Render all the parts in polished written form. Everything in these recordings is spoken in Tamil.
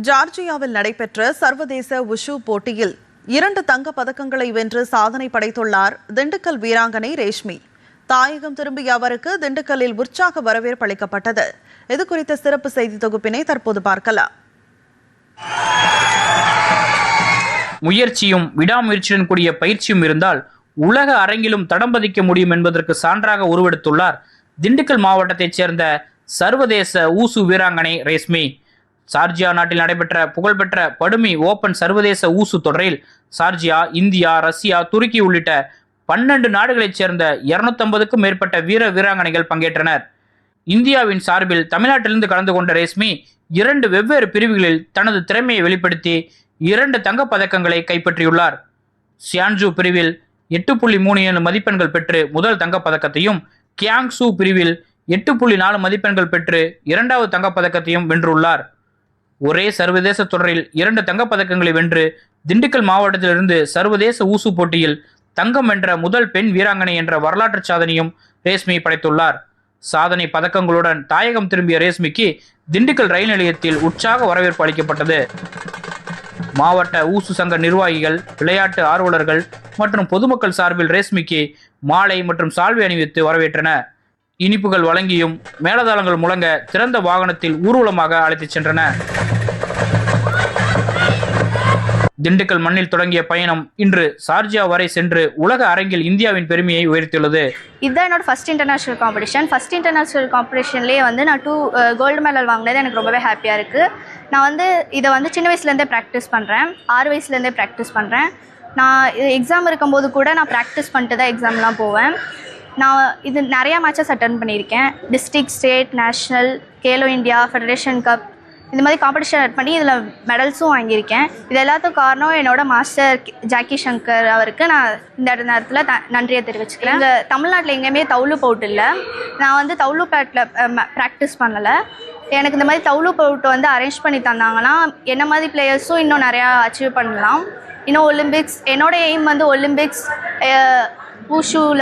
ஜார்ஜியாவில் நடைபெற்ற சர்வதேச உஷு போட்டியில் 2 தங்கப் பதக்கங்களை வென்று சாதனை படைத்துள்ளார் திண்டுக்கல் வீராங்கனை ரேஷ்மி. தாயகம் திரும்பிய அவருக்கு திண்டுக்கல்லில் உற்சாக வரவேற்பு அளிக்கப்பட்டது. இது குறித்த சிறப்பு செய்தி தொகுப்பினை தற்போது பார்க்கலாம். முயற்சியும் விடாமுயற்சியுடன் கூடிய பயிற்சியும் இருந்தால் உலக அரங்கிலும் தடம் பதிக்க முடியும் என்பதற்கு சான்றாக உருவெடுத்துள்ளார் திண்டுக்கல் மாவட்டத்தைச் சேர்ந்த சர்வதேச ஊசு வீராங்கனை ரேஷ்மி. சார்ஜியா நாட்டில் நடைபெற்ற புகழ்பெற்ற படுமி ஓபன் சர்வதேச ஊசு தொடரில் சார்ஜியா, இந்தியா, ரஷ்யா, துருக்கி உள்ளிட்ட 12 நாடுகளைச் சேர்ந்த 250க்கும் மேற்பட்ட வீராங்கனைகள் பங்கேற்றனர். இந்தியாவின் சார்பில் தமிழ்நாட்டிலிருந்து கலந்து கொண்ட ரேஷ்மி 2 வெவ்வேறு பிரிவுகளில் தனது திறமையை வெளிப்படுத்தி 2 தங்கப் பதக்கங்களை கைப்பற்றியுள்ளார். சியான்ஜு பிரிவில் 8.37 மதிப்பெண்கள் பெற்று முதல் தங்கப் பதக்கத்தையும், கியாங்சு பிரிவில் 8.4 மதிப்பெண்கள் பெற்று 2வது தங்கப் பதக்கத்தையும் வென்றுள்ளார். ஒரே சர்வதேச தொடரில் 2 தங்கப் பதக்கங்களை வென்று திண்டுக்கல் மாவட்டத்திலிருந்து சர்வதேச ஊசு போட்டியில் தங்கம் வென்ற முதல் பெண் வீராங்கனை என்ற வரலாற்று சாதனையும் ரேஷ்மி படைத்துள்ளார். சாதனை பதக்கங்களுடன் தாயகம் திரும்பிய ரேஷ்மிக்கு திண்டுக்கல் ரயில் நிலையத்தில் உற்சாக வரவேற்பு அளிக்கப்பட்டது. மாவட்ட ஊசு சங்க நிர்வாகிகள், விளையாட்டு ஆர்வலர்கள் மற்றும் பொதுமக்கள் சார்பில் ரேஷ்மிக்கு மாலை மற்றும் சால்வை அணிவித்து வரவேற்றனர். இனிப்புகள் வழங்கியும் மேளதாளங்கள் முழங்க திறந்த வாகனத்தில் ஊர்வலமாக அழைத்துச் சென்றனர். திண்டுக்கல் மண்ணில் தொடங்கிய பயணம் இன்று சார்ஜியா வரை சென்று உலக அரங்கில் இந்தியாவின் பெருமையை உயர்த்தியுள்ளது. இதுதான் என்னோட first international competition. First international காம்படிஷன்லேயே நான் 2 கோல்டு மெடல் வாங்கினது எனக்கு ரொம்பவே ஹாப்பியாக இருக்குது. நான் இதை சின்ன வயசுலேருந்தே ப்ராக்டிஸ் பண்ணுறேன். 6 வயசுலேருந்தே ப்ராக்டிஸ் பண்ணுறேன். நான் எக்ஸாம் இருக்கும்போது கூட நான் ப்ராக்டிஸ் பண்ணிட்டு தான் எக்ஸாம்லாம் போவேன். நான் இது நிறையா மேட்சஸ் அட்டன் பண்ணியிருக்கேன். District, state, national, Khelo India, federation cup, இந்த மாதிரி காம்படிஷன் அட்டன் பண்ணி இதில் மெடல்ஸும் வாங்கியிருக்கேன். இது எல்லாத்துக்கும் காரணம் என்னோட மாஸ்டர் ஜாக்கி சங்கர் அவருக்கு நான் இந்த நேரத்தில் நன்றியை தெரிவிச்சுக்கிறேன். இங்கே தமிழ்நாட்டில் எங்கேயுமே தவுலு பவுட் இல்லை. நான் தவுலு பேட்டில் ப்ராக்டிஸ் பண்ணலை. எனக்கு இந்த மாதிரி தவுலு பவுட் அரேஞ்ச் பண்ணி தந்தாங்கன்னா என்ன மாதிரி பிளேயர்ஸும் இன்னும் நிறையா அச்சீவ் பண்ணலாம். இன்னும் ஒலிம்பிக்ஸ், என்னோடய எய்ம் ஒலிம்பிக்ஸ், ஊஷுவில்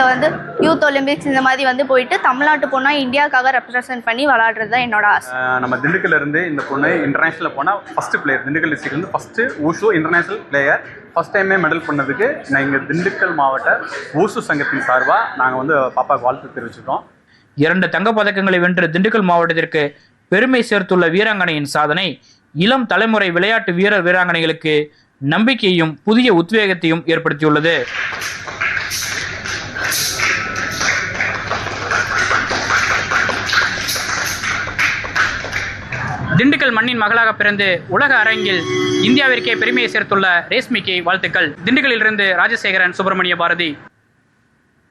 யூத் ஒலிம்பிக்ஸ் இந்த மாதிரி போயிட்டு தமிழ்நாட்டு போனால் இந்தியாவுக்காக ரெப்ரசன்ட் பண்ணி விளாடுறது தான் என்னோட ஆசை. நம்ம திண்டுக்கல்ல இருந்து இந்த பொண்ணு இன்டர்நேஷனல் போனால் ஃபஸ்ட்டு பிளேயர், திண்டுக்கல் டிஸ்ட்ரிக்ட்லேருந்து first wushu international player. First டைமே மெடல் பண்ணதுக்கு நான் இங்கே திண்டுக்கல் மாவட்ட ஊசு சங்கத்தின் சார்பாக நாங்கள் பாப்பாவுக்கு வாழ்த்து தெரிவிச்சுட்டோம். 2 தங்கப் பதக்கங்களை வென்று திண்டுக்கல் மாவட்டத்திற்கு பெருமை சேர்த்துள்ள வீராங்கனையின் சாதனை இளம் தலைமுறை விளையாட்டு வீராங்கனைகளுக்கு நம்பிக்கையும் புதிய உத்வேகத்தையும் ஏற்படுத்தியுள்ளது. திண்டுக்கல் மண்ணின் மகளாக பிறந்து உலக அரங்கில் இந்தியாவிற்கே பெருமையை சேர்த்துள்ள ரேஷ்மிக்கு வாழ்த்துக்கள். திண்டுக்கல்லிலிருந்து ராஜசேகரன், சுப்பிரமணிய பாரதி.